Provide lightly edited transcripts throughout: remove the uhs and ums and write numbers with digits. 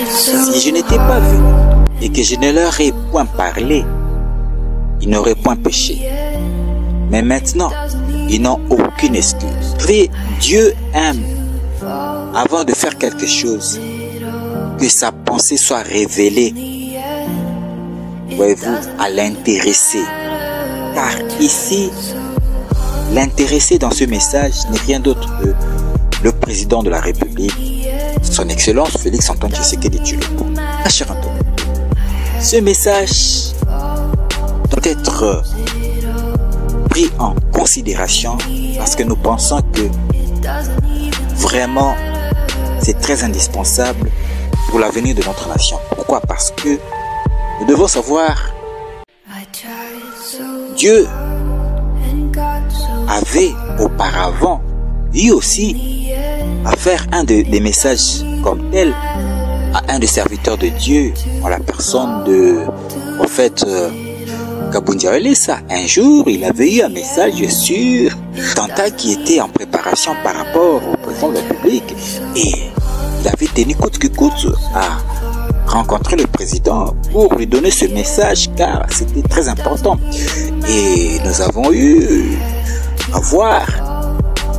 Si je n'étais pas venu et que je ne leur ai point parlé, ils n'auraient point péché. Mais maintenant, ils n'ont aucune excuse. Et Dieu aime, avant de faire quelque chose, que sa pensée soit révélée, voyez-vous, à l'intéressé. Car ici, l'intéressé dans ce message n'est rien d'autre que le président de la République, son Excellence Félix Antoine Tshisekedi Tshilombo. Cher Antoine, ce message doit être pris en considération parce que nous pensons que vraiment c'est très indispensable pour l'avenir de notre nation. Pourquoi? Parce que nous devons savoir, Dieu avait auparavant eu aussi à faire un des messages comme tel à un des serviteurs de Dieu en la personne de prophète Kabundi Aelesa. Un jour, il avait eu un message sur Tanta qui était en préparation par rapport au président de la République et il avait tenu coûte que coûte à rencontrer le président pour lui donner ce message car c'était très important. Et nous avons eu à voir,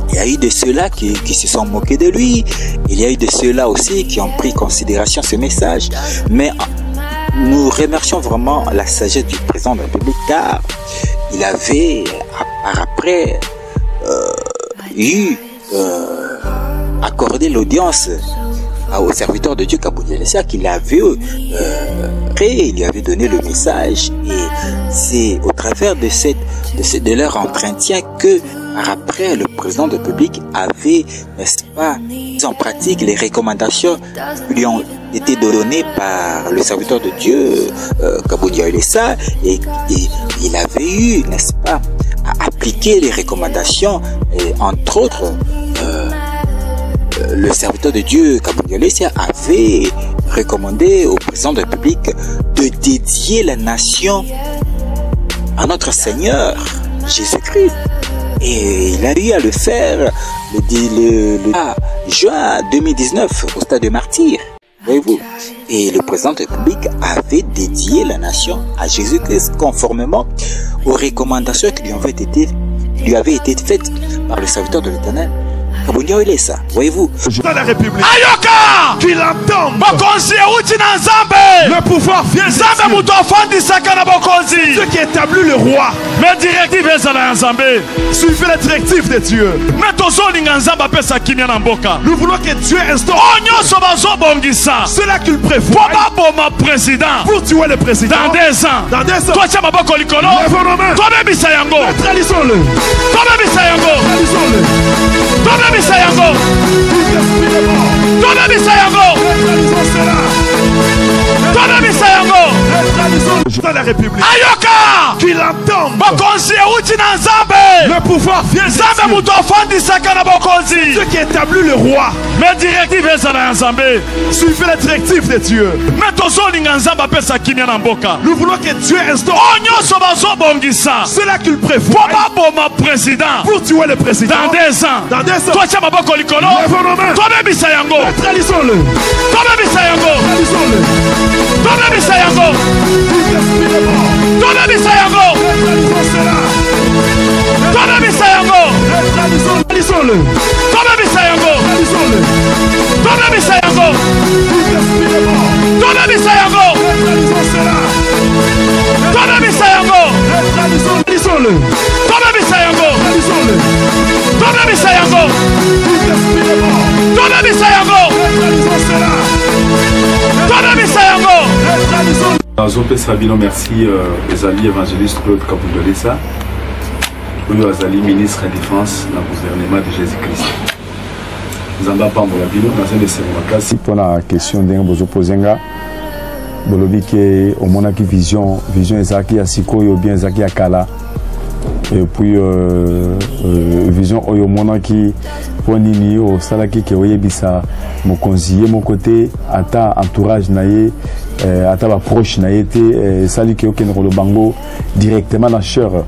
il y a eu de ceux-là qui se sont moqués de lui, il y a eu de ceux-là aussi qui ont pris en considération ce message, mais nous remercions vraiment la sagesse du président de la République car il avait après accordé l'audience au serviteur de Dieu Kabundi Aelesa qu'il avait créé, il lui avait donné le message et c'est au travers de leur entretien que par après le président de la République avait, n'est-ce pas, mis en pratique les recommandations qui lui ont été données par le serviteur de Dieu Kabundi Aelesa et il avait eu, n'est-ce pas, à appliquer les recommandations et entre autres le serviteur de Dieu Kabundi Aelesa avait recommandé au président de la République de dédier la nation à notre Seigneur Jésus-Christ. Et il a eu à le faire le juin 2019 au stade de Martyrs. Voyez-vous. Et le président de la République avait dédié la nation à Jésus-Christ conformément aux recommandations qui lui avaient été faites par le serviteur de l'Éternel. Kabundi Aelesa, voyez-vous. Dans la République. Ayoka! Qu'il entende. Bokonzi uti na Nzambe. Le pouvoir vient de Nzambe muto afandi saka na bokonzi. Ce qui établit le roi. Mais directive ezala Nzambe. Suivez la directive de Dieu. Mais tozolinga Nzambe apesa kimia na mboka. Nous voulons que Dieu instaure. Onyoso bazobongisa. C'est là qu'il prévoit. Pour baboma président. Pour tuer le président. Dans 2 ans. Dans 2 ans. Toi tia maboko likolo. Lève nos mains. Toi bebisa yango. Neutralisons-le. Toi bebisa yango. Neutralisons-le. Toi bebisa yango. Toi bebisa yango. Neutralisons cela. Toi bebisa yango. Neutralisons dans la République. Ayoka! Qu'il entende. Bokonzi uti na Nzambe. Le pouvoir vient de Nzambe Dieu. muto afandi saka na bokonzi. Ce qui établit le roi. Mais directive ezala Nzambe. Suivez la directive de Dieu. Mais tozolinga Nzambe apesa kimia na mboka. Nous voulons que Dieu instaure. Onyoso bazobongisa. C'est là qu'il Pour prévoit. baboma président. Pour tuer le président. Dans 2 ans. Dans 2 ans. Toi tia maboko likolo. Lève nos mains. Toi bebisa yango. Neutralisons-le. Toi bebisa yango. Neutralisons-le. Toi bebisa yango. Toi bebisa yango. Neutralisons cela. Toi bebisa yango. Neutralisons-le. Toi bebisa yango. Neutralisons-le. Toi bebisa yango. Toi bebisa yango. Neutralisons cela. Toi bebisa yango. Neutralisons-le. Toi bebisa yango. Neutralisons-le. Toi bebisa yango. Toi bebisa yango. Neutralisons cela. Toi bebisa yango. Neutralisons-le. Nazopesa bino merci ezali évangéliste Claude Kabundi Aelesa oyo azali ministre ya défense na gouvernement de Jésus-Christ. Nzambe apambola bino naza esengo makasi mpona question ndenge bozopozenga bolobi ke omonaki vision ezalaki ya sikoyo bien ezalaki ya kala et puis vision oyo omonaki mpo nini osalaki ke oyebisa mokonzi ye moko te ata entourage na ye ata baproche na ye te esali ke okende koloba ngo directement na cœur.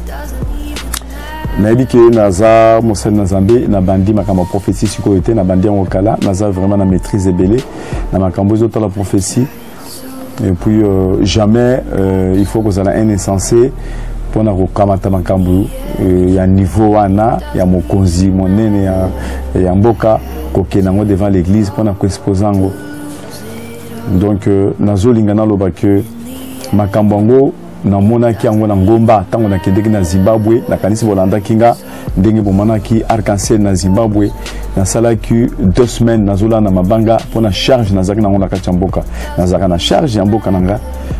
nayebi ke naza mosali na Nzambe na bandi makambo prophétie siko été na bandi en kala naza vraiment na maîtrise ebele na makambo ezota la prophétie et puis jamais il faut que ça ait un insensé pour na kokamata makambo ya niveau wana ya mokonzi monene ya mboka kokenango devant l'église pour na koexposango. Donc nazolingana loba que makambo ngo na monaki yango na ngomba tango na kendeki na Zimbabwe na kanisi bolanda kinga ndenge bomanaki arc-en-ciel na Zimbabwe na salaki 2 semaines nazola na mabanga pona charge na zaki na ngona kati mboka na zaka na charge ya mboka nanga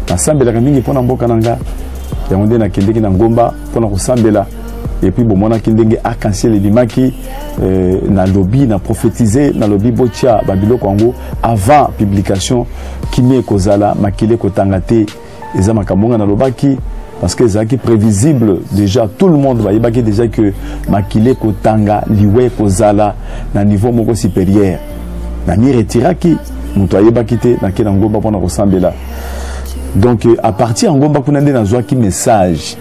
na sambela mingi pona mboka nanga yango nde na kendeki na ngomba pona kusambela et puis bomanaki ndenge arc-en-ciel ebimaki na lobby na prophétiser na lobby botia babiloko yango avant publication kimie kozala makile kotangate eza makambo na lobaki parce que ezaki prévisible déjà tout le monde va yebaki déjà que makile kotanga liwe kozala na niveau moko supérieur na mi retiraki muto ayebaki te na kena ngomba pona kosambela. Donc à partir ngomba kuna nde nazwaki message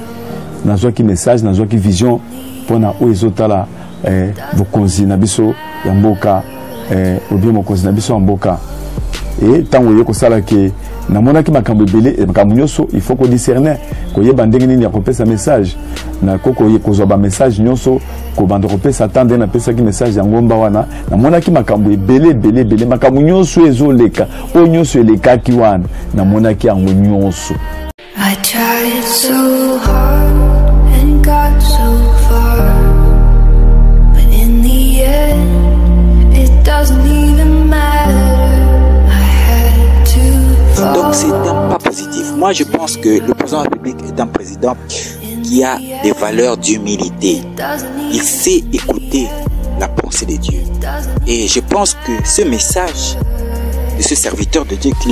nazwaki vision pona o ezotala bokonzi na biso ya mboka obi mokonzi na biso ya mboka et tango yeko sala ke na monaki makambo ebele makambo nyonso il faut ko discerner ko yeba ndenge nini ya kopesa message na koko yekozwa ba message nyonso ko bando kopesa tande na pesa ki message ya ngomba wana na monaki makambo ebele makambo nyonso ezoleka o nyonso elekaki wana na monaki yango nyonso. I tried so hard and got so far, but in the end it doesn't even matter. Donc c'est un pas positif. Moi je pense que le président de la République est un président qui a des valeurs d'humilité. Il sait écouter la pensée de Dieu. Et je pense que ce message de ce serviteur de Dieu qui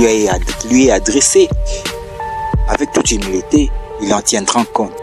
lui est adressé avec toute humilité, il en tiendra compte.